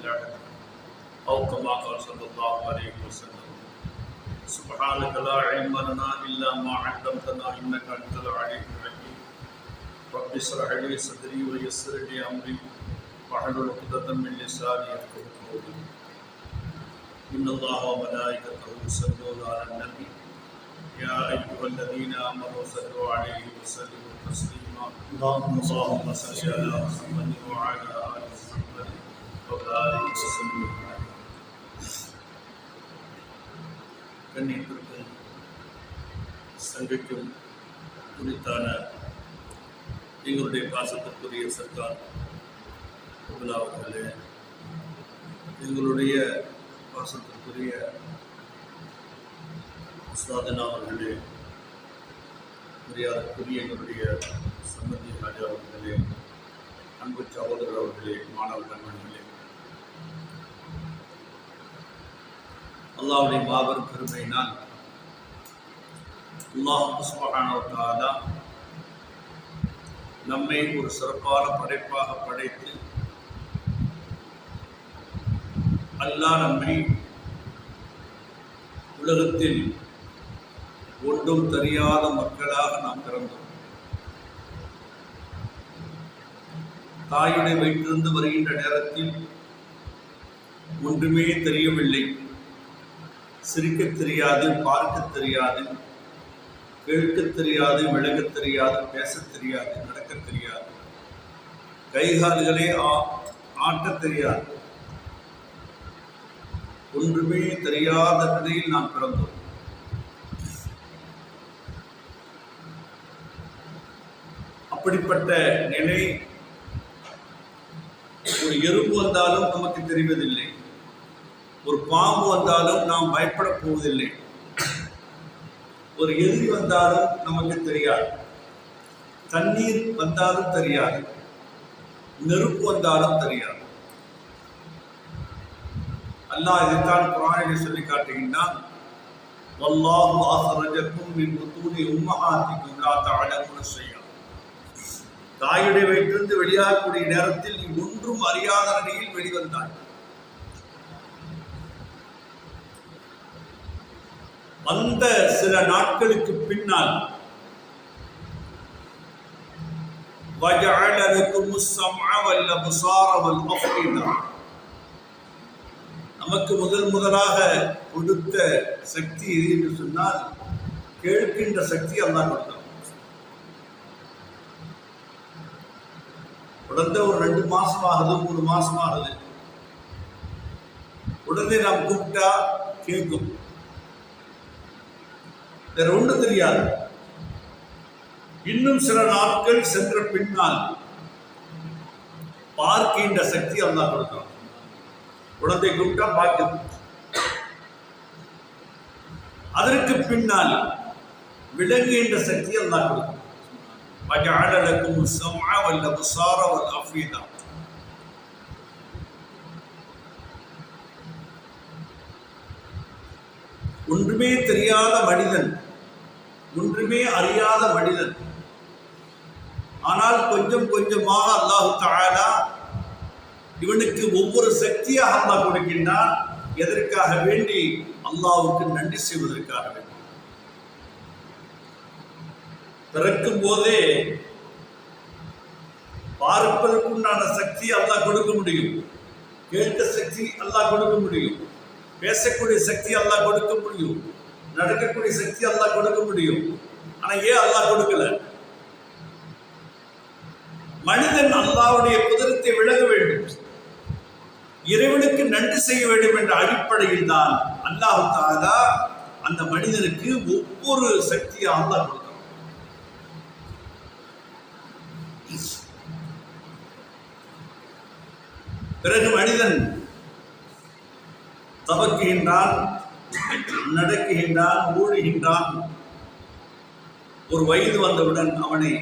الأحد أو كما قال صلى الله عليه وسلم سبحانك لا علم لنا إلا ما علمتنا إنك أنت العليم الحكيم رب اشرح لي صدري ويسر لي أمري واحلل عقدة من لساني يفقهوا قولي إن الله وملائكته يصلون على النبي يا أيها الذين آمنوا صلوا عليه وسلموا تسليما اللهم صل على محمد وعلى آل محمد وبارك وسلم عليه. கண்ணியத்திற்கு சங்கைக்கும் குறித்தான எங்களுடைய பாசத்திற்குரிய சர்க்கார் அவர்களே, எங்களுடைய பாசத்திற்குரிய உஸ்தாதனா அவர்களே, மரியாதைக்குரிய எங்களுடைய சம்பந்தி ராஜா அவர்களே, அன்பு சகோதரர் அவர்களே, மாணவ கண்மணிகளே, அல்லாஹ்வுடைய மாபெரும் பெருமையினால் அல்லாஹ் சுப்ஹானஹு வ தஆலா நம்மை ஒரு சிறப்பான படைப்பாக படைத்து அல்லாஹ் நம்மை உலகத்தில் ஒன்றும் தெரியாத மக்களாக நாம் பிறந்தோம். தாயுடைய வயிற்றிலிருந்து வருகின்ற நேரத்தில் ஒன்றுமே தெரியவில்லை. சிரிக்க தெரியாது, பார்க்க தெரியாது, கேட்க தெரியாது, விளங்க தெரியாது, பேச தெரியாது, நடக்க தெரியாது, கைகால்களே ஆட்ட தெரியாது. ஒன்றுமே தெரியாத நிலையில் நாம் பிறந்தோம். அப்படிப்பட்ட நிலை ஒரு எறும்பு வந்தாலும் நமக்கு தெரிவதில்லை, ஒரு பாம்பு வந்தாலும் நாம் பயப்பட போவதில்லை, ஒரு எதிரி வந்தாலும் நமக்கு தெரியாது, தண்ணீர் வந்தாலும் தெரியாது, நெருப்பு வந்தாலும் தெரியாது. அல்லாஹ் இதைத்தான் குர்ஆனிலே சொல்லி காட்டுகின்றான். வல்லாஹு அஹ்ரஜக்கும் மின் புத்தூனி உம்மஹாத்திக்கும் லா தஅலமூன ஷைஆ. தாயுடைய வயிற்றிலிருந்து வெளியாகக்கூடிய நேரத்தில் நீ ஒன்றும் அறியாத நிலையில் வெளிவந்தாய். அந்த சில நாட்களுக்கு பின்னால் வஜஅல லகுமுஸ் ஸம்அ வல் அப்சார வல் அஃஇதா, நமக்கு முதலாக கொடுத்த சக்தி எது என்று சொன்னால் கேட்கின்ற சக்தி அல்லாஹ் கொடுத்தான். உடனே ஒரு 2 மாசம் ஆகுது, 3 மாசம் ஆகுது, உடனே நாம் கூப்பிட்டா கேட்கும், வேற ஒன்றும் தெரியாது. இன்னும் சில நாட்கள் சென்ற பின்னால் பார்க்கின்ற சக்தி அல்லாஹ் கொடுத்தான். குழந்தை கூப்பிட்டா பார்க்கும். அதற்கு பின்னால் விளங்குகின்ற சக்தி அல்லாஹ் கொடுக்கும். வஜஅல லகுமுஸ் ஸம்அ வல் அப்சார வல் அஃஇதா. ஒன்றுமே தெரியாத மனிதன், ஒன்றுமே அறியாத மனிதன், ஆனால் கொஞ்சம் கொஞ்சமாக அல்லாஹ் தஆலா இவனுக்கு ஒவ்வொரு சக்தியாக அல்லாஹ் கொடுக்கின்றான். எதற்காக வேண்டி? அல்லாஹ்வுக்கு நன்றி செய்வதற்காக வேண்டி. பிறக்கும் போதே பார்ப்பதற்குண்டான சக்தி அல்லாஹ் கொடுக்க முடியும், கேட்க சக்தி அல்லாஹ் கொடுக்க முடியும், பேசக்கூடிய சக்தி அல்லாஹ் கொடுக்க முடியும், நடக்கக்கூடிய சக்தி அல்லாஹ் கொடுக்க முடியும். ஆனா ஏன் அல்லாஹ் கொடுக்கல? மனிதன் அல்லாஹ்வுடைய குதிரத்தை விளங்க வேண்டும், இறைவனுக்கு நன்றி செய்ய வேண்டும் என்ற அடிப்படையில் தான் அல்லாஹ் தஆலா அந்த மனிதனுக்கு ஒவ்வொரு சக்தியை அல்லாஹ் கொடுத்தான். பிறகு மனிதன் தவக்குகின்றான், நடக்குகின்றான், ஓடுகின்றான். ஒரு வயது வந்தவுடன் அவனை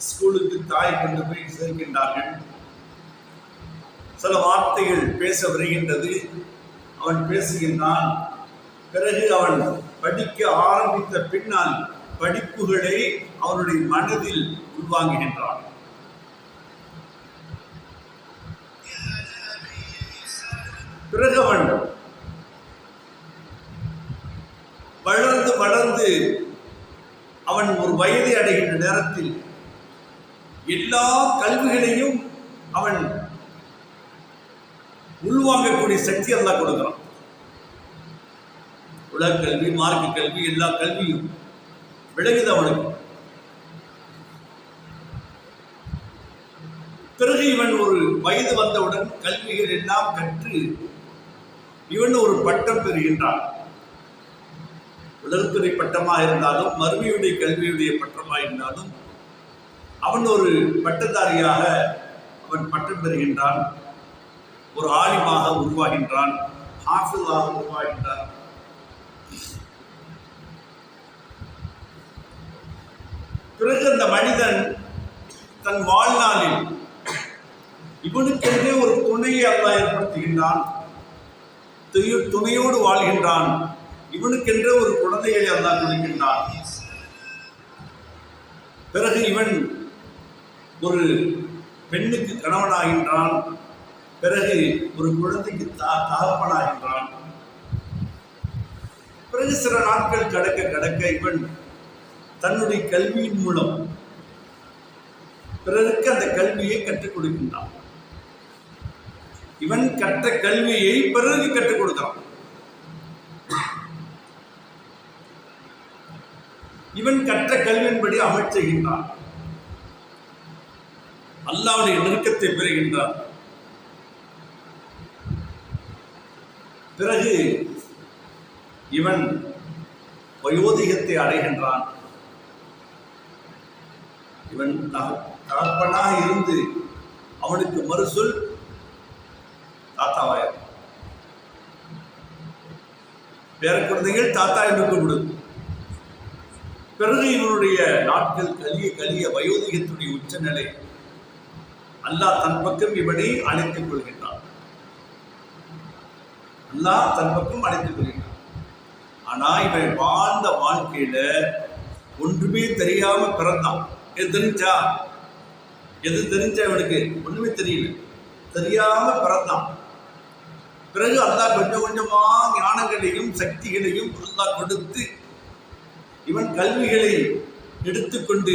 ஸ்கூலுக்கு தாய் கொண்டு போய் சேர்க்கின்றார்கள். சில வார்த்தைகள் பேச வருகின்றது, அவன் பேசுகின்றான். பிறகு அவன் படிக்க ஆரம்பித்த பின்னால் படிப்புகளை அவனுடைய மனதில் உள்வாங்குகின்றான். பிறகு அவன் வளர்ந்து வளர்ந்து அவன் ஒரு வயதை அடைகின்ற நேரத்தில் எல்லா கல்விகளையும் அவன் உள்வாங்கக்கூடிய சக்தி அல்லாஹ் கொடுக்கிறான். உலக கல்வி, மார்க்க கல்வி, எல்லா கல்வியும் விளங்குது அவனுக்கு. பிறகு இவன் ஒரு வயது வந்தவுடன் கல்விகள் எல்லாம் கற்று இவன் ஒரு பட்டம் பெறுகின்றான். உலகத்துறை பட்டமாக இருந்தாலும் மறுமையுடைய கல்வியுடைய பட்டமாக இருந்தாலும் அவன் ஒரு பட்டதாரியாக அவன் பட்டம் பெறுகின்றான். ஒரு ஆலிமாக உருவாகின்றான், ஹாஃபிஸாக உருவாகின்றான். பிறகு அந்த மனிதன் தன் வாழ்நாளில் இவனுக்கென்றே ஒரு துணையை அல்லாஹ் ஏற்படுத்துகின்றான், துணையோடு வாழ்கின்றான். இவனுக்கென்றே ஒரு குழந்தைகளை அல்லாஹ் கொடுக்கின்றான். பிறகு இவன் ஒரு பெண்ணுக்கு கணவனாகின்றான். பிறகு ஒரு குழந்தைக்கு தகப்பனாகின்றான். பிறகு சில நாட்கள் கடக்க கடக்க இவன் தன்னுடைய கல்வியின் மூலம் பிறருக்கு அந்த கல்வியை கற்றுக் கொடுக்கின்றான். இவன் கற்ற கல்வியை பிறகு கற்றுக் கொடுக்கிறான். இவன் கற்ற கல்வியின்படி அமல் செய்கின்றான். அல்லாஹ்வுடைய நெருக்கத்தை பெறுகின்றான். பிறகு இவன் வயோதிகத்தை அடைகின்றான். இவன் தகப்பனாக இருந்து அவனுக்கு மறுசொல் தாத்தாவாய. பேர குழந்தைகள் தாத்தா என்று கூப்பிடும். பிறகு இவனுடைய நாட்கள் கலிய கலிய வயோதிகத்துடைய உச்சநிலை அல்லாஹ் தன் பக்கம் இவனை அழைத்துக் கொள்கின்றான். அல்லாஹ் தன் பக்கம் அழைத்துக் கொள்கின்றான். ஆனா இவன் வாழ்ந்த வாழ்க்கையில ஒன்றுமே தெரியாம பிறந்தான். எது தெரிஞ்சா இவனுக்கு ஒண்ணுமே தெரியல, தெரியாம பிறந்தான். பிறகு அல்லாஹ் கொஞ்சம் கொஞ்சமா ஞானங்களையும் சக்திகளையும் அல்லாஹ் கொடுத்து இவன் கல்விகளை எடுத்துக்கொண்டு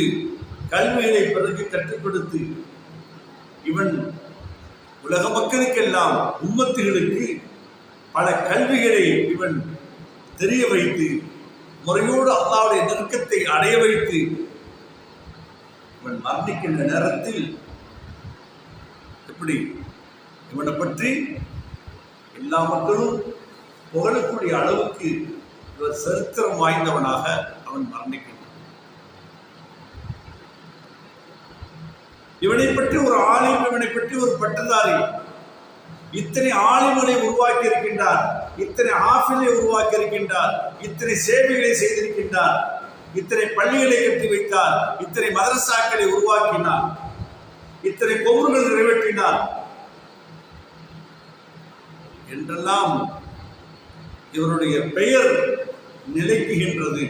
கல்விகளை பிறகு கற்றுக் கொடுத்து இவன் உலக மக்களுக்கெல்லாம் உம்மத்துகளுக்கு பல கல்விகளை இவன் தெரிய வைத்து முறையோடு அல்லாஹ்வுடைய நெருக்கத்தை அடைய வைத்து இவன் மரணிக்கின்ற நேரத்தில் எப்படி இவனை பற்றி எல்லா மக்களும் புகழக்கூடிய அளவுக்கு இவர் சரித்திரம் வாய்ந்தவனாக அவன் மரணிக்கின்றான். இவனை பற்றி ஒரு ஆலிம், இவனை பற்றி ஒரு பட்டதாரி, இத்தனை ஆலிம்களை உருவாக்கி இருக்கின்றார், இத்தனை ஆஃபிலை உருவாக்கி இருக்கின்றார், இத்தனை சேவைகளை செய்திருக்கின்றார், இத்தனை பள்ளிகளை கட்டி வைத்தார், இத்தனை மதரசாக்களை உருவாக்கினார், இத்தனை கொபுர்கள் நிறைவேற்றினார் என்றெல்லாம் இவருடைய பெயர் நிலைக்குகின்றது.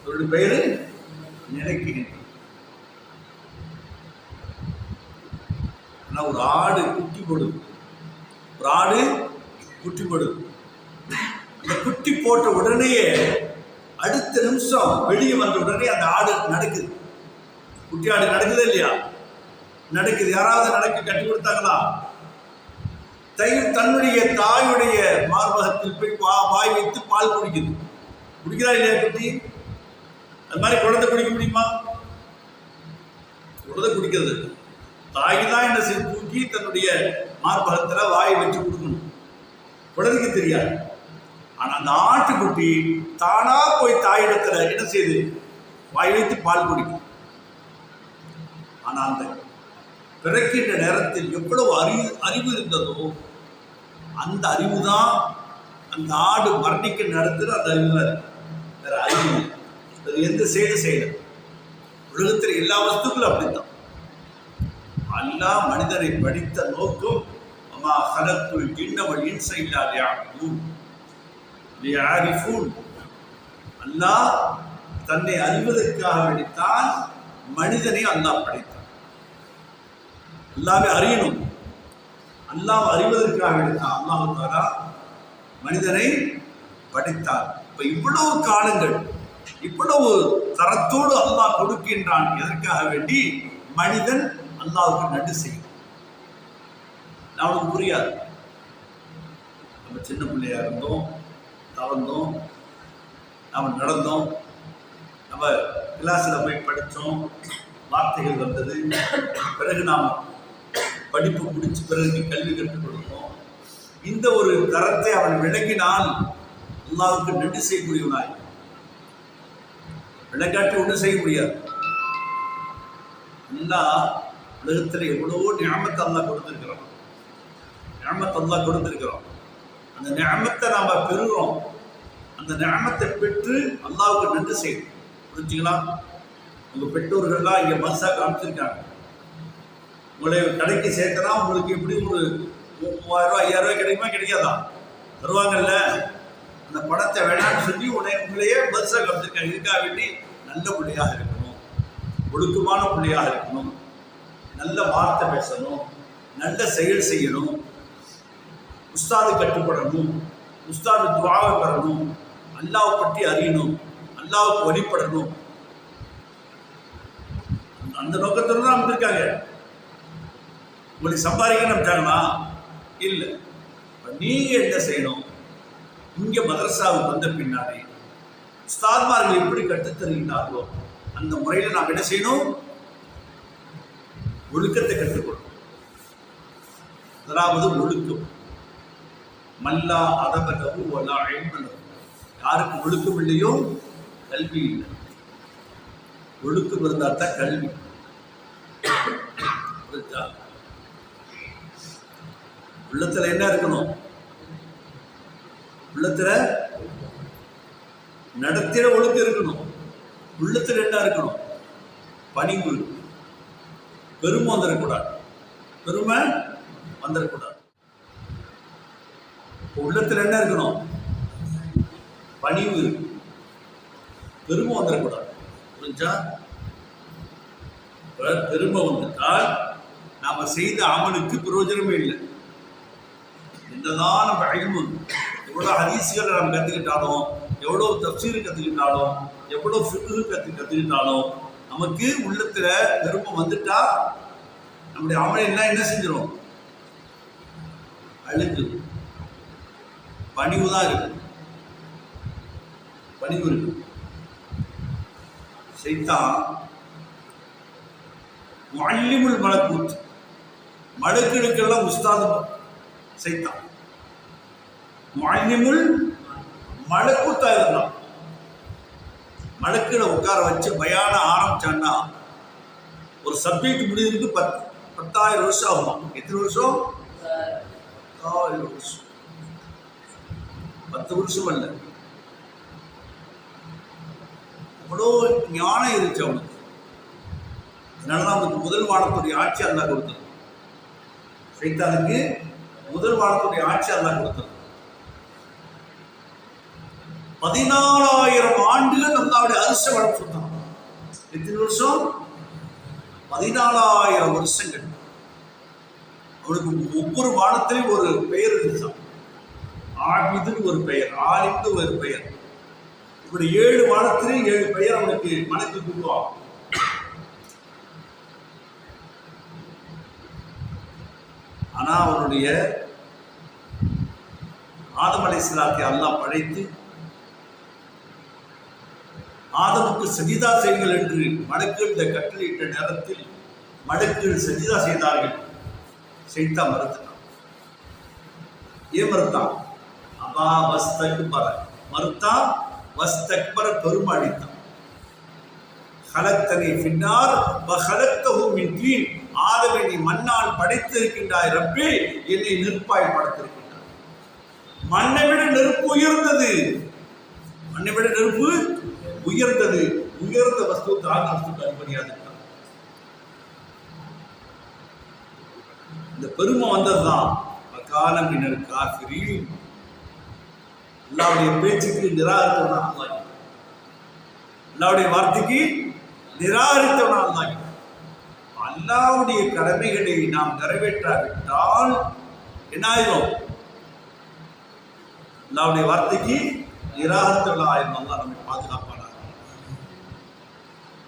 இவருடைய பெயர் நிலைக்குகின்றது. ஒரு ஆடு குட்டி போடுது, ஒரு ஆடு குட்டி போடுது. அந்த குட்டி போட்ட உடனேயே அடுத்த நிமிஷம் வெளியே வந்த உடனே அந்த ஆடு நடக்குது. குட்டி ஆடு நடக்குது இல்லையா? நடக்குது. யாராவது நடக்க கட்டி கொடுத்தாங்களா? தன்னுடைய தாயுடைய மார்பகத்தில் போய் வாய் வைத்து பால் குடிக்குது. குடிக்கிறா இல்லையா குட்டி? அது மாதிரி குழந்தை குடிக்க முடியுமா? குழந்தை குடிக்கிறது. தாய் தான் என்ன செய்ய தூக்கி தன்னுடைய மார்பகத்துல வாயை வச்சு கொடுக்கணும். குழந்தைக்கு தெரியாது. ஆனா அந்த ஆட்டுக்குட்டி தானா போய் தாயிடத்துல என்ன செய்யுது? வாய் வைத்து பால் குடிக்கும். ஆனா அந்த பிறக்கின்ற நேரத்தில் எவ்வளவு அறிவு இருந்ததோ அந்த அறிவு தான் அந்த ஆடு மரணிக்கிற நேரத்தில் அந்த அறிவு தான் இருக்கு. வேற அறிவு அது எந்த செயலை செய்யல. உலகத்தில் எல்லா வஸ்துக்களும் அப்படித்தான். அல்லாஹ் மனிதரை படித்த நோக்கம் அம்மா ஹலத்துல் ஜின்ன வல் இன்ஸ இல்லா லியஅரிஃபூன். அல்லாஹ் தன்னை அறிவதற்காக வேண்டித்தான் மனிதனை அல்லாஹ் படைத்தான். அல்லாஹ்வை அறியணும். அல்லாஹ் அறிவதற்காக எடுத்தான். அல்லாஹ் தஆலா மனிதனை படைத்தார். இப்ப இவ்வளவு காலங்கள் இவ்வளவு தரத்தோடு அல்லாஹ் கொடுக்கின்றான். எதற்காக வேண்டி? மனிதன் அல்லாஹ்வுக்கு நன்றி செய்யும். அவனுக்கு புரியாது. நம்ம சின்ன பிள்ளையா இருந்தோம், தவந்தோம், நம்ம நடந்தோம், நம்ம கிளாஸில் போய் படித்தோம், வார்த்தைகள் வந்தது, பிறகு நாம் படிப்பு முடிச்ச பிறகு கல்வி கற்றுக் கொடுத்தோம். இந்த ஒரு தரத்தை அவன் விளங்கினால் அல்லாஹ்வுக்கு நன்றி செய்யக்கூடியவனாய். விளங்காட்டி ஒன்றும் செய்ய முடியாது. அல்லாஹ் உலகத்தில் எவ்வளவோ நிஅமத் அல்லாஹ் கொடுத்திருக்கிறோம். நிஅமத் அல்லாஹ் கொடுத்திருக்கிறோம். அந்த நிஅமத்தை நாம் பெறுகிறோம். அந்த நிஅமத்தை பெற்று அல்லாஹ்வுக்கு நன்றி செய்யணும். புரிஞ்சுங்களா? உங்கள் பெற்றோர்கள்லாம் இங்கே மனசா காமிச்சிருக்காங்க. உங்களை கடைக்கு சேர்த்தனா உங்களுக்கு எப்படி ஒரு 3000 ரூபா 5000 ரூபாய் கிடைக்குமா கிடைக்காதா? தருவாங்கல்ல. அந்த பணத்தை வேணான்னு சொல்லி உங்களையே மனசா காமிச்சிருக்காங்க. இதுக்காக வேண்டி நல்ல பிள்ளையாக இருக்கணும், ஒழுக்கமான பிள்ளையாக இருக்கணும், நல்ல வார்த்தை பேசணும், நல்ல செயல் செய்யணும், உஸ்தாது கட்டுப்படணும், உஸ்தாது துஆவை பெறணும், அல்லாஹ்வை பற்றி அறியணும், அல்லாஹ்வுக்கு வழிபடணும். அந்த நோக்கத்தில் தான் வந்திருக்காங்க. உங்களுக்கு சம்பாதிக்க நினைச்சாங்களா? இல்லை. நீங்க என்ன செய்யணும்? இங்க மதரசாவுக்கு வந்த பின்னாடி உஸ்தாத்மார்கள் எப்படி கற்றுத்தருகின்றார்களோ அந்த முறையில் நாம் என்ன செய்யணும்? ஒழுக்கத்தை கற்றுக்கொள்ளணும். அதாவது ஒழுக்கம். மல்லா அதபதவு வலா இல்மலு. யாருக்கு ஒழுக்கம் இல்லையோ கல்வி இல்லை. ஒழுக்கம் இருந்தால் தான் கல்வி. உள்ளத்துல என்ன இருக்கணும்? உள்ளத்துல நடத்தின ஒழுக்கம் இருக்கணும். உள்ளத்துல என்ன இருக்கணும்? பணிவு. பெருமை வந்துடக்கூடாது. பெருமை வந்துடக்கூடாது. உள்ளத்துல என்ன இருக்கணும்? பணிவு. பெருமை வந்துடக்கூடாது. புரிஞ்சா? பெருமை வந்துட்டால் நாம செய்த அமலுக்கு பிரயோஜனமே இல்லை. என்னதான் நம்ம அழிவு, எவ்வளோ ஹதீஸ்களை நம்ம கற்றுக்கிட்டாலும், எவ்வளோ தஃப்சீர் கற்றுக்கிட்டாலும், எவ்வளோ ஃபிக்ஹ் கற்றுக்கிட்டாலும் நமக்கு உள்ளத்துல பெருமை வந்துட்டா நம்முடைய அமல் எல்லாம் என்ன செஞ்சிடும்? அழிஞ்சு. பணிவு தான் இருக்கு. பணிவு இருக்கு. சைத்தான் முஅல்லிமுல் மலக்கூத், மலக்குகளுக்கெல்லாம் உஸ்தாது சைத்தான். முஅல்லிமுல் மலக்கூத்தா இருந்தான். மலக்குகளை உட்கார வச்சு பயான ஆரம்பிச்சான்னா ஒரு சப்ஜெக்ட் முடிவுக்கு 10,000 வருஷம் ஆகுமா? எத்தனை வருஷம்? 10,000 வருஷம். 10 வருஷம் அல்ல. அவ்வளோ ஞானம் இருந்துச்சு அவனுக்கு. அதனாலதான் அவனுக்கு முதல் வானத்துடைய ஆட்சி அல்லாஹ் கொடுத்தது. சைத்தானுக்கு முதல் வானத்துடைய ஆட்சி அல்லாஹ் கொடுத்தது. 14,000 ஆண்டுகள் அல்லாஹ்வுடைய அரிச வளம் சொன்னான். எத்தனை வருஷம்? 14,000 வருஷங்கள். அவனுக்கு ஒவ்வொரு வானத்திலையும் ஒரு பெயர் இருந்துச்சான். ஆபிதுன்னு ஒரு பெயர், ஆலிம்னு ஒரு பெயர். இப்படி 7 வானத்திலையும் 7 பெயர் அவனுக்கு மனக்கு கூடுவான். ஆனா அவனுடைய ஆதம் அலைஹிஸ்ஸலாத்தை அல்லாஹ் படைத்து ஆதமுக்கு சஜிதா செய்யுங்கள் என்று மலக்குகள் இந்த கட்டளையிட்ட நேரத்தில் மலக்குகள் சஜிதா செய்தார்கள். சைத்தான் மறுத்தான். ஏன் மறுத்தான்? அபா வஸ்தக்பர. மறுத்தான். வஸ்தக்பர, பெருமாடித்தான். ஹலக்தனி ஃபின்னார் வ ஹலக்தஹு மின் தீன். ஆதமை நீ மண்ணால் படைத்திருக்கின்றாய் ரப்பே, என்னை நெருப்பாய் படைத்திருக்கின்றாய். மண்ணை விட நெருப்பு உயர்ந்தது. மண்ணை விட நெருப்பு உயர்ந்தது. உயர்ந்த வஸ்து தாழ்ந்த வஸ்துக்கு அனுமதியாது. இந்த பெருமை வந்ததுதான் காலமினர் காஃபிரீன். அல்லாஹ்வுடைய பேச்சுக்கு நிராகரித்தவனா அல்லாஹ். அல்லாஹ்வுடைய வார்த்தைக்கு நிராகரித்தவனா அல்லாஹ். அல்லாஹ்வுடைய கடமைகளை நாம் நிறைவேற்றாவிட்டால் என்ன ஆயிரும்? அல்லாஹ்வுடைய வார்த்தைக்கு நிராகரித்தவர்கள் ஆயிரம். அல்லாஹ் நம்மை பாதுகாப்பானார்.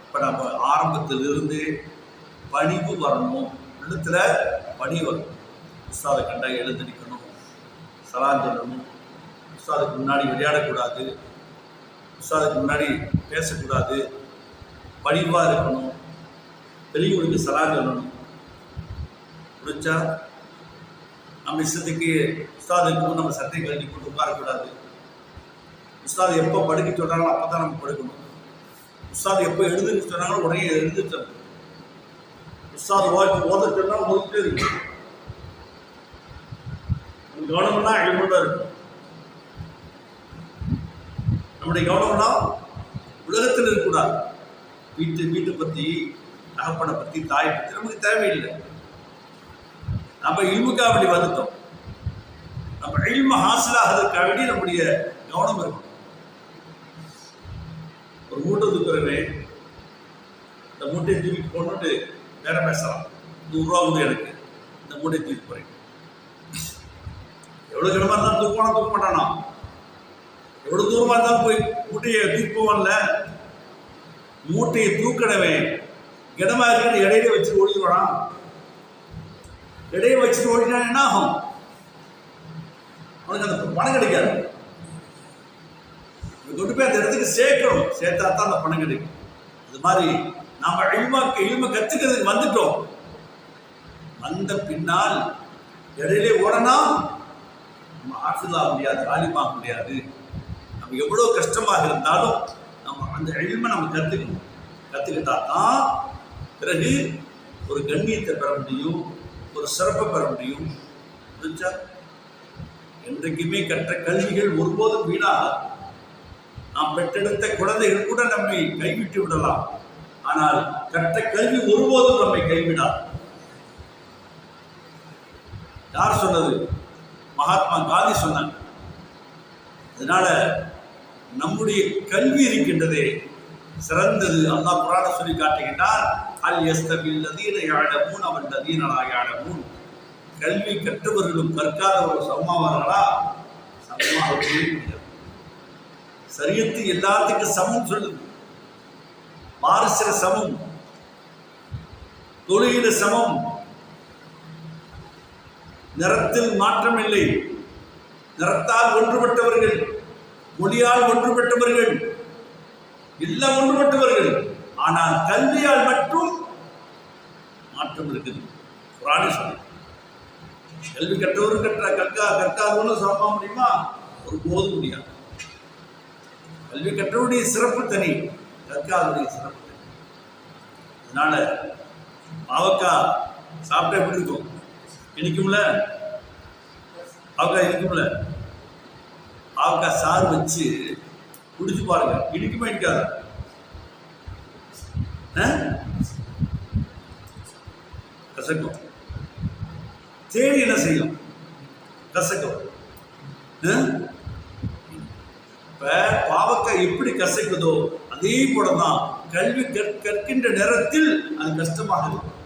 அப்ப நம்ம ஆரம்பத்தில் இருந்து பணிவு வரணும். இடத்துல பணிவு வரணும். உஸ்தாதை கண்டா எழுந்திருக்கணும், சலாம் சொல்லணும், உஸ்தாதுக்கு முன்னாடி விளையாடக்கூடாது, உஸ்தாதுக்கு முன்னாடி பேசக்கூடாது, பணிவாக இருக்கணும், பெரியவங்களுக்கு சலாம் சொல்லணும். புரிஞ்சா? நம்ம இஷ்டத்துக்கு உஸ்தாதுக்கு நம்ம சட்டை கழட்டி போட்டு உட்காரக்கூடாது. உஸ்தாது எப்போ படுக்க சொல்கிறாங்களோ அப்போ தான் நம்ம படுக்கணும். உஸ்தாது எப்போ எழுதுன்னு சொன்னாங்களோ உடனே எழுந்து சொல்லணும். உஸ்தாது ஓத சொன்னால் ஓதிட்டே இருக்கும். கவனம்னா எழுபதா இருக்கும். நம்முடைய கவனம்னா உலகத்தில் இருக்கக்கூடாது. வீட்டை பற்றி, தகப்பனை பற்றி, தாயை பற்றி நமக்கு தேவையில்லை. நம்ம இல்முக்காக வேண்டி வந்துட்டோம். நம்ம இல்ம ஹாசிலாகிறதுக்காக வேண்டி நம்முடைய கவனம் இருக்கும். ஒரு மூட்டை தூக்குறவே இந்த மூட்டையை தூக்கிட்டு போட்டு வேற பேசலாம். 100 ரூபா கூட எனக்கு இந்த மூட்டையை தூக்கி போறேன். எவ்வளவு கிடமா இருந்தாலும் தூக்குவானா தூக்க மாட்டானா? எவ்வளவு தூரமா இருந்தாலும் போய் மூட்டையை தூக்கி போவான்ல. மூட்டையை தூக்கிடவே கிடமா இருக்கிற இடையில வச்சு ஓடிடுவானா? இடையை வச்சுட்டு ஓடினா என்ன ஆகும்? அவனுக்கு அந்த பணம் கிடைக்காது. கொண்டு போய் அந்த இடத்துக்கு சேர்க்கணும். சேர்த்தா தான் அந்த பணம் கிடைக்கும். அது மாதிரி நாம இல்ம கத்துக்கிறதுக்கு வந்துட்டோம். வந்த பின்னால் இடையிலே ஓடனா நம்ம ஆஃபிஸாக முடியாது, ஆலிமாக முடியாது. நம்ம எவ்வளோ கஷ்டமாக இருந்தாலும் நம்ம அந்த இல்மை நம்ம கற்றுக்கிட்டா தான் பிறகு ஒரு கண்ணியத்தை பெற முடியும், ஒரு சிறப்பை பெற முடியும். புரிஞ்சா? என்றைக்குமே கற்ற கல்விகள் ஒருபோதும் வீணாக. நாம் பெற்றெடுத்த குழந்தைகள் கூட நம்மை கைவிட்டு விடலாம். ஆனால் கற்ற கல்வி ஒருபோதும் நம்மை கைவிடாது. யார் சொன்னது? மகாத்மா காந்தி சொன்னாங்க. அதனால நம்முடைய கல்வி இருக்கின்றதே சிறந்தது. அல்லாஹ் குர்ஆனை சொல்லி காட்டுகின்றார், அல் யஸ்தவில் லதீன யஅலமூன வல் லதீன லா யஅலமூன். கல்வி கற்றவர்களும் கற்காதவர்கள் சமமாவார்களா? சமமாகவே முடியாது. சரியத்து எல்லாத்துக்கும் சமம் சொல்லுது. வாரிசுல சமம், தொழுகையில சமம், நிறத்தில் மாற்றம் இல்லை. நிறத்தால் ஒன்றுபட்டவர்கள், மொழியால் ஒன்றுபட்டவர்கள், எல்லாம் ஒன்றுபட்டவர்கள். ஆனால் கல்வியால் மட்டும் மாற்றம் இருக்குது. குர்ஆனே சொல்லுது. கல்வி கற்றவரும் கற்காதவரும் சமமா முடியுமா? ஒரு போது முடியாது. கல்வி கற்றவருடைய சிறப்பு தனி, கற்காதவருடைய சிறப்பு தனி. அதனால பாவக்காய் சாப்பிட்டா எப்படி இருக்கும்? இனிக்கும்ல? பாவக்காய் இனிக்கும்ல? பாவக்காய் சாறு வச்சு குடிச்சு பாருங்க, இனிக்குமா இனிக்காதா? கசக்கும். தேடி என்ன செய்யும்? கசக்கும். இப்ப பாவக்காய் எப்படி கசக்குதோ அதே போலதான் கல்வி கற்கின்ற நேரத்தில் அது கஷ்டமாக இருக்கும்.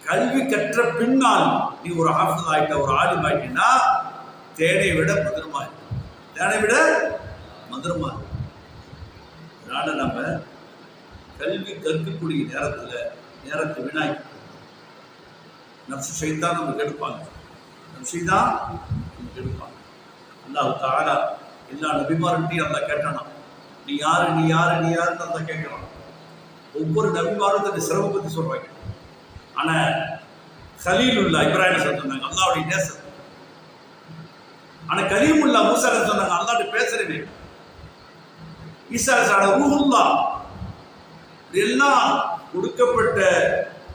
கல்வி கற்ற பின்னால் நீ ஒரு ஹாஃபிஸ் ஆயிட்ட, ஒரு ஆலிம் ஆயிட்டா தேனை விட மதுரமா இருக்கும். தேனை விட மதுரமா இருக்கும். அதனால நம்ம கல்வி கற்கக்கூடிய நேரத்தை வினாய்க்கும். நப்சு ஷைத்தான் நம்ம கெடுப்பாங்க. நப்சைதான் நம்ம கெடுப்பாங்க. அல்லாஹ் தஆலா எல்லா நபிமார்கிட்டையும் அல்லாஹ் கேட்டானா, நீ யாருன்னு அல்லாஹ் கேட்கறான். ஒவ்வொரு நபிமாரும் தன்னை சிறப்பை பற்றி சொல்றாங்க. ஆனா கலீலுல்லா இப்ராஹிம் சொன்னாங்க, அல்லாஹ்வுடைய நேசர். ஆனா கலீமுல்லா மூசா சொன்னாங்க, அல்லாஹ்ட்ட பேசுறவே. ஈசா ரூஹுல்லா. எல்லாம் கொடுக்கப்பட்ட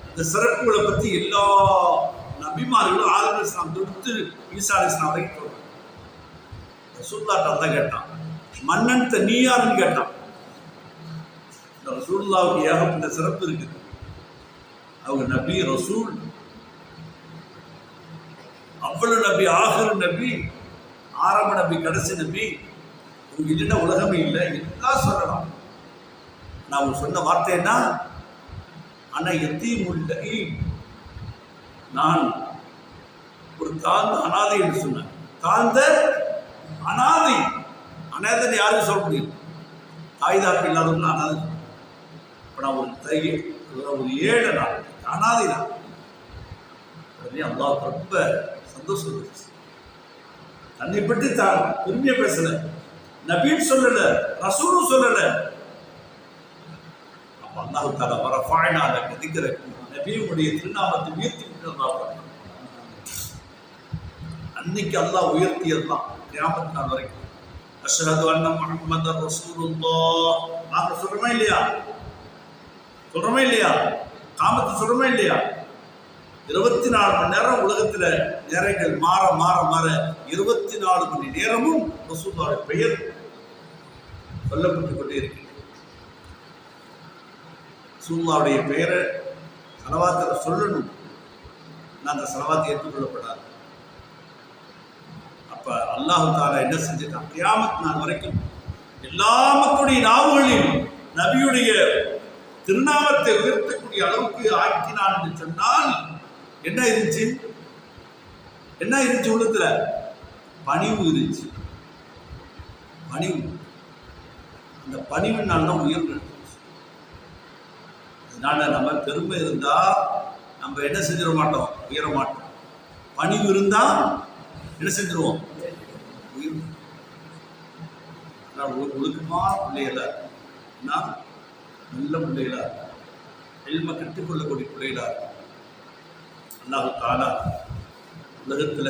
இந்த சிறப்புகளை பற்றி எல்லா நபிமார்களும் ஆதம் அலைஹிஸ்ஸலாம் தொடுத்து ஈசா அலைஹிஸ்ஸலாம் வரைக்கும் சொல்றாங்க. ரசூலுல்லாஹ் தான் கேட்டான், மன்னன் நீ யாருன்னு கேட்டான். இந்த ரசூலுல்லாஹ்வுக்கு ஏகப்பட்ட சிறப்பு இருக்குது. அவங்க நபி, ரசூல், அவ்வளவு நபி, ஆகிரு நபி, ஆரம்ப நபி, கடைசி நபி. அவங்க இல்லைன்னா உலகமே இல்லை. எல்லாம் சொல்லலாம். நான் சொன்ன வார்த்தை என்ன? ஆனா எத்தீமுல் லஈம், நான் ஒரு தாழ்ந்த அனாதை என்று சொன்னார். தாழ்ந்த அனாதை. அனாதை யாரும் சொல்ல முடியும்? தாய் தாப்பு இல்லாதவங்க அனாதை. இப்போ நான் ஒரு ஏழை நான் அனாதை தான். உடனே அல்லாஹ் ரொம்ப சந்தோஷம் இருந்துச்சு. தன்னை பற்றி தான் பெருமையா பேசல, நபியும் சொல்லல, ரசூலும் சொல்லல. அப்ப அல்லாஹ் தஆலா வரஃபஅனா லக திக்ரக, நபியுடைய திருநாமத்தை உயர்த்தி விட்டார். அன்னைக்கு அல்லாஹ் உயர்த்தியதுதான் கியாமத் நாள் வரைக்கும். அஷ்ஹது அன்ன முஹம்மதர் ரசூலுல்லாஹ் நாம சொல்றோமா இல்லையா? சொல்றோமா இல்லையா? காமத்தை சொல்றோமா இல்லையா? 24 மணி நேரம் உலகத்துல நேரங்கள் மாற மாற மாற 24 மணி நேரமும் ரசூலுல்லாஹ்வுடைய பெயர் சொல்லப்பட்டுக் கொண்டே இருக்கு. ரசூலுல்லாஹ்வுடைய பெயரை ஸலவாத்துல சொல்லணும். அந்த ஸலவாத் ஏற்றுக்கொள்ளப்படாது. அப்ப அல்லாஹ் தஆலா என்ன செஞ்சிட்டான்? கியாமத் நாள் வரைக்கும் எல்லா மக்களுடைய நாவுகளிலும் நபியுடைய திருநாமத்தை உயர்த்தக்கூடிய அளவுக்கு ஆக்கினான் என்று சொன்னால் என்ன இருந்துச்சு? என்ன இருந்துச்சு? உள்ளத்துல பணிவு இருந்துச்சு. பணிவு. அந்த பணிவினால் தான் உயர்வு இருந்துச்சு. அதனால நம்ம பெருமை இருந்தா நம்ம என்ன செஞ்சிட மாட்டோம்? உயர மாட்டோம். பணிவு இருந்தா என்ன செஞ்சிருவோம்? உயர்வு. ஒழுக்கமான பிள்ளைகளா நல்ல பிள்ளைகளா எல்ம கற்றுக்கொள்ளக்கூடிய பிள்ளைகளா அல்லாஹ் தஆலா உலகத்துல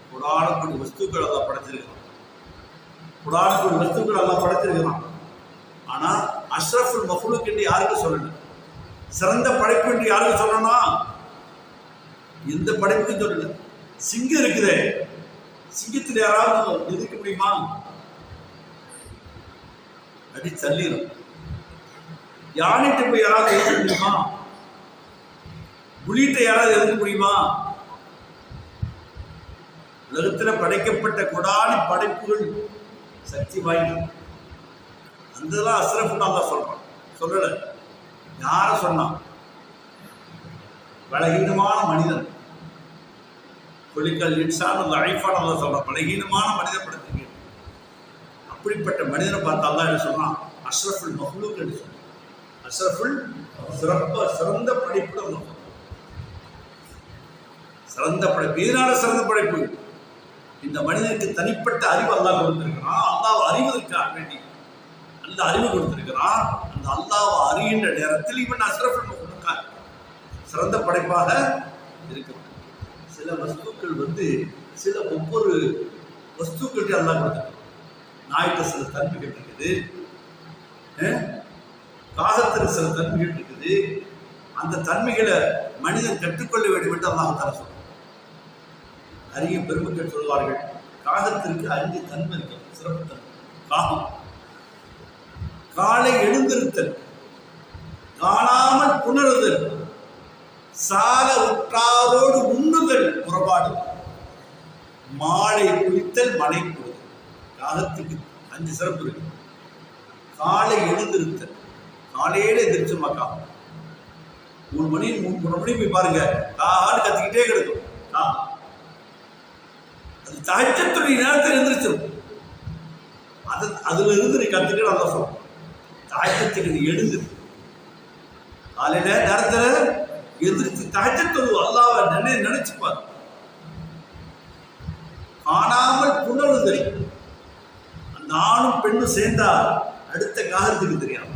கோடானு வஸ்துக்கள் எல்லாம் படைச்சிருக்கிறான். கோடானு வஸ்துக்கள் எல்லாம் படைச்சிருக்கிறான். ஆனா அஷ்ரஃபுல் மஃலூக் என்று யாருக்கு சொல்லணும்? சிறந்த படைப்பு என்று யாருக்கு சொல்லணும்? எந்த படைப்புக்கும் சொல்லல. சிங்கம் இருக்குதே, சிங்கத்தில் யாராவது எதிர்க்க முடியுமா? அடி தள்ளிடும். யானைட்டு போய் யாராவது எதிர்க்க முடியுமா? புலிட்ட யாராவது எதிர்க்க முடியுமா? உலகத்தில் படைக்கப்பட்ட கொடானி படைப்புகள் சக்தி வாய்ந்தது. அந்ததான் அஸ்ரஃப்னு அல்லாஹ் சொல்றான். சொல்லல. யார சொன்னான்? பலகீனமான மனிதன். கொலிக்கல் இன்சான் லைஃபான அல்லாஹ் சொல்றான். பலகீனமான மனிதன் படைத்திருக்க. அப்படிப்பட்ட மனிதனை பார்த்து அல்லாஹ் என்ன சொல்றான்? அஷ்ரஃபுல் மஹ்லூக் என்று சொல்றான். அஷ்ரஃபுல் சிறந்த படைப்பு. சிறந்த படைப்பு. இதனால சிறந்த படைப்பு. இந்த மனிதனுக்கு தனிப்பட்ட அறிவு அல்லாஹ் கொடுத்திருக்கிறான். அல்லாஹ் அறிவதற்காக வேண்டி அந்த அறிவு கொடுத்திருக்கிறான். அந்த அல்லாஹ் அறிகின்ற நேரத்தில் இவன் அஷ்ரஃபுல் மஹ்லூக் சிறந்த படைப்பாக இருக்கிறான். சில வஸ்துக்கள் சில ஒவ்வொரு வஸ்துக்கள்கிட்ட அல்லாஹ் கொடுத்திருக்கிறான். நாய்கிட்ட சில தன்மைகள் இருக்குது, காகத்தில் சில தன்மைகள் இருக்குது. அந்த தன்மைகளை மனிதன் கற்றுக்கொள்ள வேண்டும் என்று அல்லாஹ் தஆலா சொல்றான். நிறைய பெருமக்கள் சொல்வார்கள், காகத்திற்கு 5 தன்மை இருக்கு. சிறப்பு தன்மை. காகம் காலை எழுந்திருத்தல், காணாமல் புணருதல், சால உற்றாரோடு உண்ணுதல், புறப்பாடு, மாலை குளித்தல், மனை கூடுதல். காகத்துக்கு 5 சிறப்பு இருக்கு. காலை எழுந்திருத்தல், காலையில எந்திரிச்சோமா காகம் 3 மணி 3 மணி போய் பாருங்க, காகான்னு கத்திக்கிட்டே கிடக்கும். அது தஹஜ்ஜுடைய நேரத்தில் எழுந்திரிச்சிடும். அதுல இருந்து நீ கத்துக்கிட்டு நல்லா சொல்லும். தஹஜ்ஜுக்கு நீ எழுந்து காலையில நேரத்தில் எந்திரிச்சு தஹஜ்ஜுத் அல்லாஹ்வை நினைச்சுப்பார். காணாமல் புணருதல், அந்த ஆணும் பெண்ணும் சேர்ந்தா அடுத்த காகத்துக்கு தெரியாது.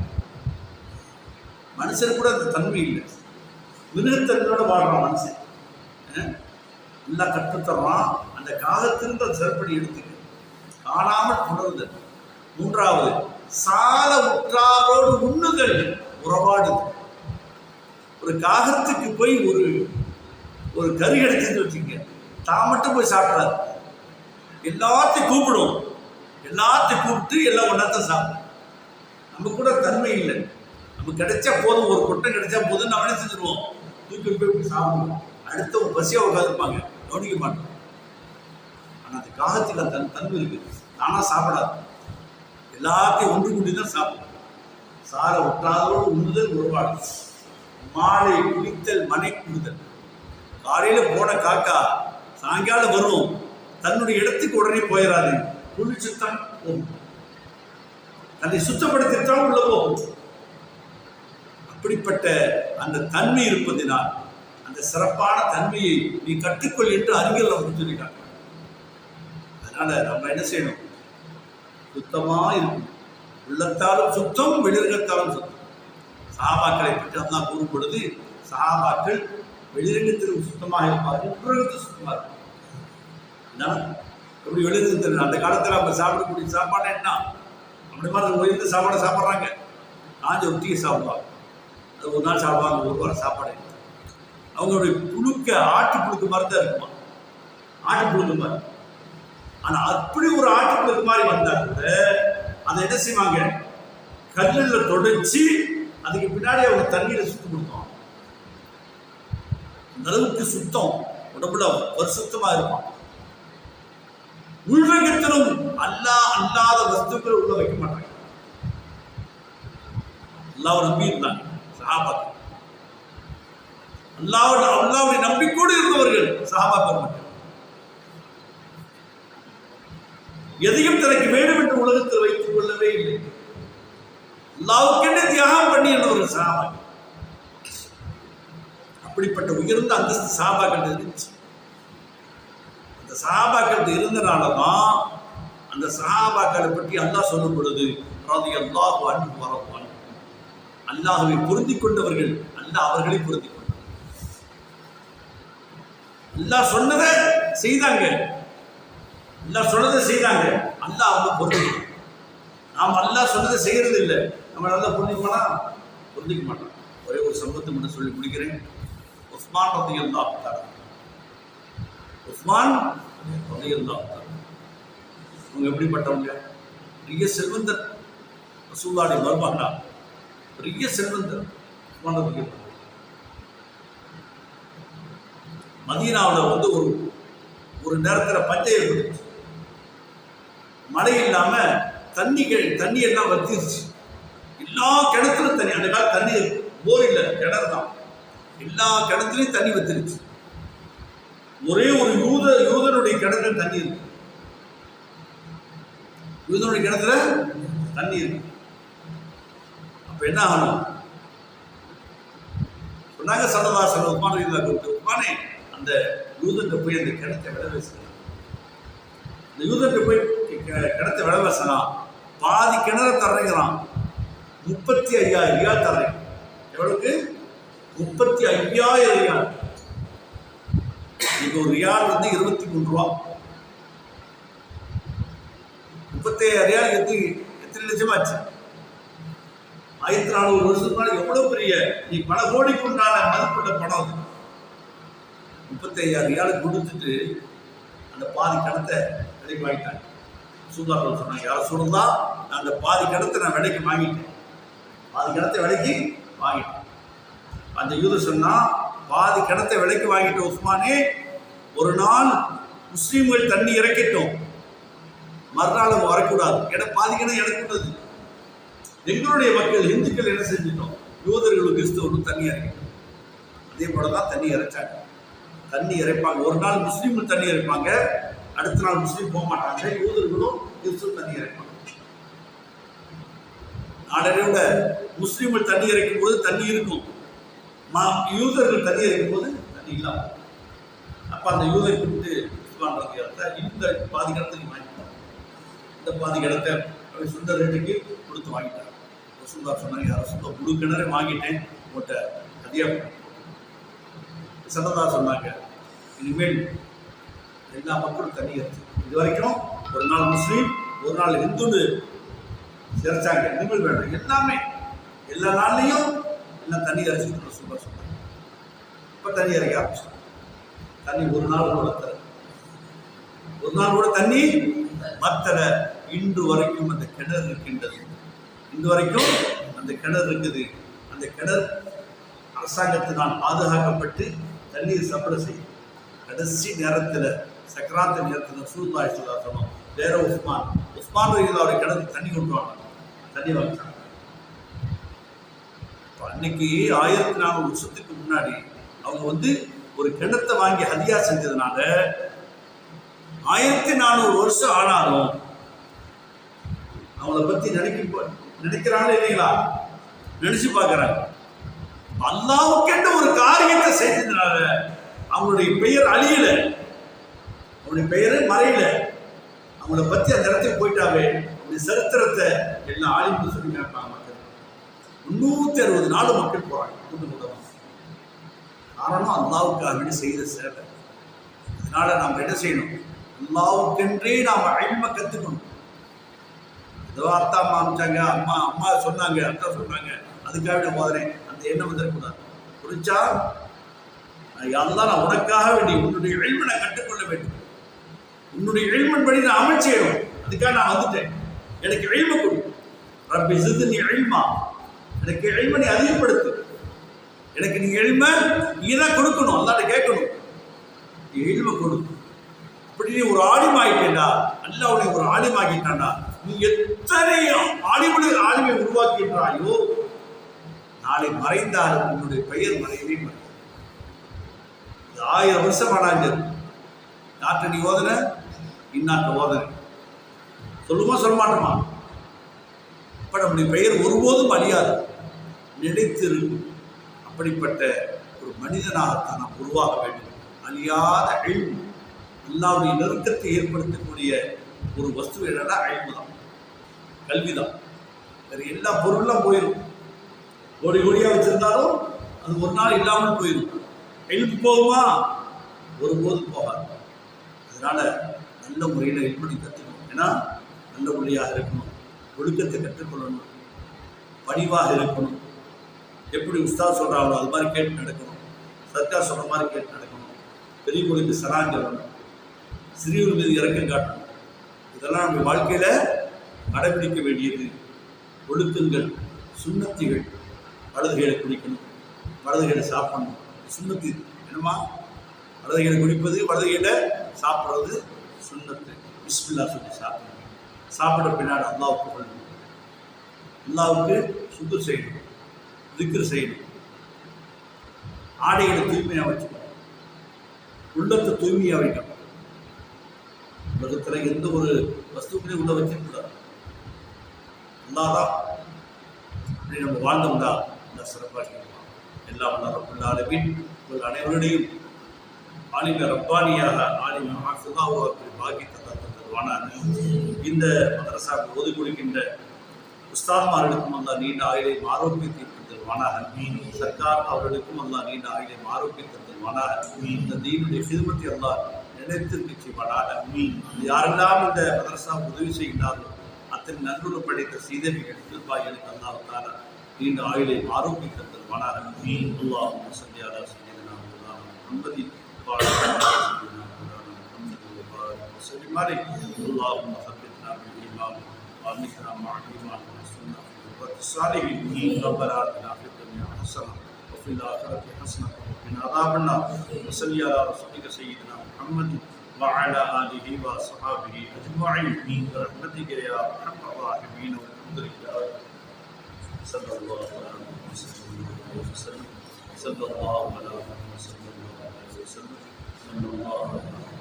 மனுஷன் கூட அந்த தன்மை இல்லை. மிருகத்தன்மையோட வாழ்றான் மனுஷன். நல்லா கற்றுத்தர்றான். அந்த காகத்திலிருந்து அந்த சிறப்படி எடுத்துக்க காணாமல் புணருதல். 3வது சால உற்றாரோடு உண்ணுதல், உறவாடுதல். ஒரு காகத்துக்கு போய் ஒரு கறி கிடைச்சுன்னு வச்சுக்க, தான் மட்டும் போய் சாப்பிடாது. எல்லாத்தையும் கூப்பிடும். எல்லாத்தையும் கூப்பிட்டு எல்லாம் ஒன்றாத்தான் சாப்பிடும். நம்ம கூட தன்மை இல்லை. நமக்கு கிடைச்சா போதும், ஒரு கொட்டை கிடைச்சா போதும், நம்ம என்ன செஞ்சிருவோம்? தூக்கி போய் சாப்பிடுவோம். அடுத்த ஒரு பசியாக உட்காந்துருப்பாங்க, கவனிக்க மாட்டோம். ஆனால் அந்த காகத்துக்கு அந்த தன்மை இருக்குது. நானாக சாப்பிடாது, எல்லாத்தையும் ஒன்று கூட்டி தான் சாப்பிடும். சார ஒற்றாதோடு உண்ணுதல், உருவாடு, மாலை குளித்தல், மனை குளித்தல். காலையில் போன காக்கா சாயங்காலம் வரும், தன்னுடைய இடத்துக்கு உடனே போயிடாது, குளிச்சுத்தான் போகும், தன்னை சுத்தப்படுத்தித்தான் உள்ள போகும். அப்படிப்பட்ட அந்த தன்மை இருப்பதினால் அந்த சிறப்பான தன்மையை நீ கற்றுக்கொள் என்று அறிஞர்கள் நமக்கு சொல்லிட்டாங்க. அதனால நம்ம என்ன செய்யணும்? சுத்தமா இருக்கும், உள்ளத்தாலும் சுத்தம், வெளிரங்கத்தாலும் சுத்தம். சஹாபாக்களை பற்றி அல்லாஹ் கூறும் பொழுது, சஹாபாக்கள் வெளிரங்கத்திலும் சுத்தமாக இருப்பார்கள், உள்ரங்கத்தில் சுத்தமாக இருப்பார்கள். எப்படி வெளிரங்கத்தில் அந்த காலத்தில் அவங்க சாப்பிடக்கூடிய சாப்பாடு என்ன? அப்படி மாதிரி உயர்ந்த சாப்பாடை சாப்பிட்றாங்க. காஞ்ச ஒட்டியை சாப்பிடுவாங்க, அது ஒரு நாள் சாப்பிடுவாங்க, ஒரு வாரம் சாப்பாடு. அவங்களுடைய புழுக்க ஆட்டு புழுக்கு மாதிரி தான் இருக்குமா, ஆட்டு புழுக்கு மாதிரி. ஆனால் அப்படி ஒரு ஆட்டு புழுக்கு மாதிரி வந்தால் கூட அதை என்ன செய்வாங்க? கல்லில் தொடச்சி அதுக்கு பின்னாடி அவங்க தண்ணீரை சுத்தம் கொடுத்தோம். அந்த அளவுக்கு சுத்தம், உடம்புல பரிசுத்தமாக இருப்பான். உள்ரங்கத்திலும் அல்லாத வஸ்துக்கள் உள்ள வைக்க மாட்டாங்க. அல்லாஹ்வை நம்பி இருந்தாங்க சஹாபாக்கள். அல்லாஹ்வை நம்பிக்கோடு இருந்தவர்கள் சஹாபாக்கள் மட்டும். எதையும் தனக்கு வேண்டும் என்று உலகத்தில் வைத்துக் கொள்ளவே இல்லை. அல்லாஹ்வுக்கென்று தியாகம் பண்ணி என்றவர்கள் சஹாபாக்கள். அப்படிப்பட்ட உயர்ந்த அந்தஸ்து சஹாபாக்கள் இருந்துச்சு. அந்த சஹாபாக்கள் இருந்தனாலதான் அந்த சஹாபாக்களை பற்றி அல்லாஹ் சொல்லும் பொழுது ரலியல்லாஹு அன்ஹு வரவான், அல்லாஹ்வை பொருந்திக் கொண்டவர்கள், அல்லாஹ் அவர்களை பொருந்திக் கொண்டார். அல்லாஹ் சொன்னதை செய்தாங்க, அல்லாஹ் சொன்னதை செய்தாங்க, அல்லாஹ் அவங்க பொருந்திக். நாம் அல்லாஹ் சொன்னதை செய்யறது இல்லை, நம்ம நல்லா பொருந்திக்குமானா? பொருந்திக்க மாட்டோம். ஒரே ஒரு சம்பவத்தை மட்டும் சொல்லி முடிக்கிறேன். உஸ்மான் ரலியல்லாஹு தஆலா, உஸ்மான் ரலியல்லாஹு தஆலா அவங்க எப்படிப்பட்டவங்க? பெரிய செல்வந்தர், ரசூலுல்லாஹி மர்மகனா, பெரிய செல்வந்தர் உஸ்மான் ரலியல்லாஹு. மதீனாவில் வந்து ஒரு நேரத்தில் பஞ்சம் ஏற்பட்டுச்சு. மழை இல்லாம தண்ணி எல்லாம் வத்திருச்சு. எல்லா கிணத்துலையும் தண்ணி, அந்த கால தண்ணி போர் இல்லை, கிணறு தான், எல்லா கிணத்துலையும் தண்ணி வத்திருச்சு. ஒரே ஒரு யூதனுடைய கிணத்துல தண்ணி இருக்கு, யூதனுடைய கிணத்துல தண்ணி இருக்கு. அப்ப என்ன ஆகணும்? சொன்னாங்க ஸல்லல்லாஹு அலைஹி வஸல்லம், உஸ்மானே அந்த யூதன்கிட்ட போய் அந்த கிணத்தை விட பேசலாம், அந்த யூதன்கிட்ட போய் கிணத்தை விட பேசலாம், பாதி கிணறு தர்றீங்களாம், 35,000 ரியால் தர்றீங்க. எவ்வளவுக்கு? 35,000 ரியால். இன்னைக்கு ஒரு ரியால் வந்து 23 ரூபா. 35,000 ரியால் எத்தனை லட்சமாச்சு? 1400 வருஷத்துக்கு முன்னாடி எவ்வளவு பெரிய, நீ பல கோடிக்கு உண்டான மதிப்புள்ள பணம் அது. 35,000 ரியாலுக்கு கொடுத்துட்டு அந்த பாதி கணத்தை விலைக்கு வாங்கிட்டாங்க. சூதார்கள் சொன்னாங்க, யாரும் சொல்லுதா, நான் அந்த பாதி கணத்தை நான் விலைக்கு வாங்கிட்டேன், பாதி கணத்தை விலைக்கு வாங்கிட்டேன். அந்த யூதர் சொன்னா, பாதி கணத்தை விலைக்கு வாங்கிட்ட உஸ்மானே, ஒரு நாள் முஸ்லீம்கள் தண்ணி இறக்கட்டும், மறுநாள் அவங்க வரக்கூடாது, ஏன்னா பாதி கிணம் எனக்கு உள்ளது. எங்களுடைய மக்கள் இந்துக்கள் என்ன செஞ்சிட்டோம், யூதர்களும் கிறிஸ்தவர்களும் தண்ணி இறக்கட்டும். அதே போலதான் தண்ணி இறைச்சாங்க. தண்ணி இறைப்பாங்க, ஒரு நாள் முஸ்லீம்கள் தண்ணி இறைப்பாங்க, அடுத்த நாள் முஸ்லீம் போக மாட்டாங்க, யூதர்களும் கிறிஸ்தவ தண்ணி இறைப்பாங்க. நாடோட முஸ்லீம்கள் தண்ணி இறைக்கும் போது தண்ணி இருக்கும், யூதர்கள் தண்ணி இறைக்கும் போது தண்ணி இல்லாம. அப்ப அந்த யூதரை கூப்பிட்டு இந்த பாதி கிடத்தை நீ வாங்கிட்டாங்க, இந்த பாதி கிடத்தை சொந்த ரேட்டுக்கு கொடுத்து வாங்கிட்டாங்க. சுந்தர் சொன்னாங்க, யாரும் சொந்த முழு கிணறு வாங்கிட்டேன், உங்கள்கிட்ட அதிகா. சந்ததா சொன்னாங்க, இனிமேல் எல்லா மக்களும் தண்ணி இறைச்சி, இது வரைக்கும் ஒரு நாள் முஸ்லீம் ஒரு நாள் இந்துன்னு இறைச்சாங்க, இனிமேல் வேண்டாம், எல்லாமே எல்லா நாள்லையும் எல்லாம் தண்ணி இறைச்சி சூப்பர் சொன்னாங்க. இப்போ தண்ணி இறைக்க ஆரம்பிச்சாங்க. தண்ணி ஒரு நாள் கூட வத்தல, ஒரு நாள் கூட தண்ணி வத்தல. இன்று வரைக்கும் அந்த கிணறு இருக்கின்றது, இன்று வரைக்கும் அந்த கிணறு இருக்குது. அந்த கிணறு அரசாங்கத்தினால் பாதுகாக்கப்பட்டு தண்ணீர் சப்ளை செய்யும். கடைசி நேரத்தில் சக்கராத்த நேரத்தில் ரசூலுல்லாஹி ஸல்லல்லாஹு அலைஹி வஸல்லம் வேற உஸ்மான் ரலியல்லாஹு கிணறு தண்ணி கொண்டு வாங்க, தண்ணி வாங்கிட்டாங்க. அன்னைக்கு 1400 வருஷத்துக்கு முன்னாடி அவங்க வந்து ஒரு கிணத்தை வாங்கி ஹதியா செஞ்சதுனால 1400 வருஷம் ஆனாலும் அவங்கள பத்தி நினைக்கிறாங்க இல்லைங்களா? நினைச்சு பார்க்கிறாங்க. அல்லாஹ்வுக்கென்று ஒரு காரியத்தை செய்ததுனால அவங்களுடைய பெயர் அழியல, அவங்களுடைய பெயர் மறையல. அவங்கள பத்தி அந்த இடத்துக்கு போயிட்டாவே அவங்களுடைய சரித்திரத்தை எல்லாம் ஆலிம்னு சொல்லி கேட்பாங்க. மக்கள் 360 நாள் மக்கள் போறாங்க கூட்டம். காரணம் அல்லாஹ்வுக்காக வேண்டி செய்த சேவை. அதனால நாம் என்ன செய்யணும்? அல்லாஹ்வுக்கென்றே நாம் இல்ம கத்துக்கணும். ஏதோ அத்தா அம்மா அமைச்சாங்க, அம்மா சொன்னாங்க, அத்தா சொன்னாங்க, அதுக்காக போதனேன் அந்த எண்ணம் வந்துடக்கூடாது. புரிஞ்சா யாரெல்லாம் நான் உனக்காக வேண்டி உன்னுடைய இல்ம நான் கற்றுக்கொள்ள வேண்டும், உன்னுடைய இல்மன் படி நான் அமல் செய்யணும், அதுக்காக நான் வந்துட்டேன். எனக்கு இல்ம கொடு ரப்பி ஸித்னி இல்மா, எனக்கு இல்ம நீ அதிகப்படுத்து, எனக்கு நீ இல்ம நீ தான் கொடுக்கணும், அல்லாஹ்ட்ட கேட்கணும், நீ இல்ம கொடு. அப்படி நீ ஒரு ஆலிம் ஆகிட்டேன்டா, அல்லாஹ் உன்னை ஒரு ஆலிம் ஆகிட்டான்டா, நீ எத்தனை ஆலிமை உருவாக்கின்றாயோ நாளை மறைந்தாலும் உன்னுடைய பெயர் மறையவே மறையும். 1000 வருஷம் ஆனாங்க. நாட்டை நீ ஓதன, இந்நாட்டை ஓதன சொல்லுமா சொல்ல மாட்டோமா? அப்ப நம்முடைய பெயர் ஒருபோதும் அழியாது, நினைத்திரு. அப்படிப்பட்ட ஒரு மனிதனாகத்தான் நாம் உருவாக வேண்டும். அழியாத இல்ம், அல்லாஹ்வுடைய நெருக்கத்தை ஏற்படுத்தக்கூடிய ஒரு வஸ்து என்னன்னா இல்மு தான், கல்விதான். வேற எல்லா பொருள்லாம் போயிடும். கோடி கோடியா வச்சிருந்தாலும் அது ஒரு நாள் இல்லாமல் போயிடும். இல்மு போகுமா? ஒருபோதும் போகாது. அதனால நல்ல முறையில் இல்மனை கற்றுக்கணும். ஏன்னா நல்ல மொழியாக இருக்கணும், ஒழுக்கத்தை கற்றுக்கொள்ளணும், பணிவாக இருக்கணும். எப்படி உஸ்தாத் சொல்றாங்களோ அது மாதிரி கேட்டு நடக்கணும், சர்க்கார் சொல்ற மாதிரி கேட்டு நடக்கணும், பெரியவங்களுக்கு சலான் சொல்லணும், சிறியவர் மீது இறக்கம் காட்டணும். இதெல்லாம் நம்ம வாழ்க்கையில கடைபிடிக்க வேண்டியது ஒழுக்கங்கள், சுண்ணத்திகள். வலதுகைகளை குடிக்கணும், வலதுகைகளை சாப்பிடணும். சுண்ணத்து என்னமா? வலதுகைகளை குடிப்பது, வலதுகையில சாப்பிட்றது சுண்ணத்து. பிஸ்மில்லா சொல்லி சாப்பிடணும். சாப்பிட பின்னாடி அல்லாஹ்வுக்கு புகழணும், அல்லாஹ்வுக்கு சுக்ர் செய்யணும், திக்ர் செய்யணும். ஆடைகளை தூய்மையாக வச்சுக்கணும், உள்ளத்தை தூய்மையாக வைக்கணும். உலகத்தில் எந்த ஒரு வஸ்துக்களையும் உள்ள வச்சிருக்கூடாது. அல்லாஹ் அப்படி நம்ம வாழ்ந்தோம்னா நல்லா சிறப்பாக இருக்கலாம். எல்லாம் ரப்பல் ஆலமீன் உங்கள் அனைவருடையும் ஆலிம ரப்பானியாக ஆலிம ஹாஃபிதாக பாக்கியத்தை தருவானாக. இந்த மதரசாவுக்கு ஒதுக்கி கொடுக்கின்ற உஸ்தாத்மார்களுக்கும் அல்லாஹ் நீண்ட ஆயுளையும் ஆரோக்கியத்தை தருவானாக. சர்க்கார் அவர்களுக்கும் அல்லாஹ் நீண்ட ஆயுளையும் ஆரோக்கியத்தை தருவானாக. இந்த தீனுடைய ஹிதமத்தை அல்லாஹ் நிலைத்திற்கு செய்வானாக. யாரெல்லாம் இந்த மதரசா உதவி செய்கின்றார்களோ அத்தனை நன்றுண படைத்த சீதவிகள் திருப்பாய்களுக்கு அல்லாஹ் தஆலா நீண்ட ஆயுளையும் ஆரோக்கியத்தை தருவானாக. அல்லாஹும்ம ஸல்லி அலா ஸய்யிதினா முஹம்மதின் وسلم عليه. اللهم ثبتنا بالايمان وامتنا مع الايمان والسنه والقرة الصالحين. ربنا اتنا في الدنيا حسنه وفي الاخره حسنه وقنا عذاب النار. وصل على رسولك سيدنا محمد وعلى اله واصحابه اجمعين برحمتك يا ارحم الراحمين. والحمد لله صلى الله عليه وسلم. صلى الله عليه وسلم. صلى الله عليه وسلم.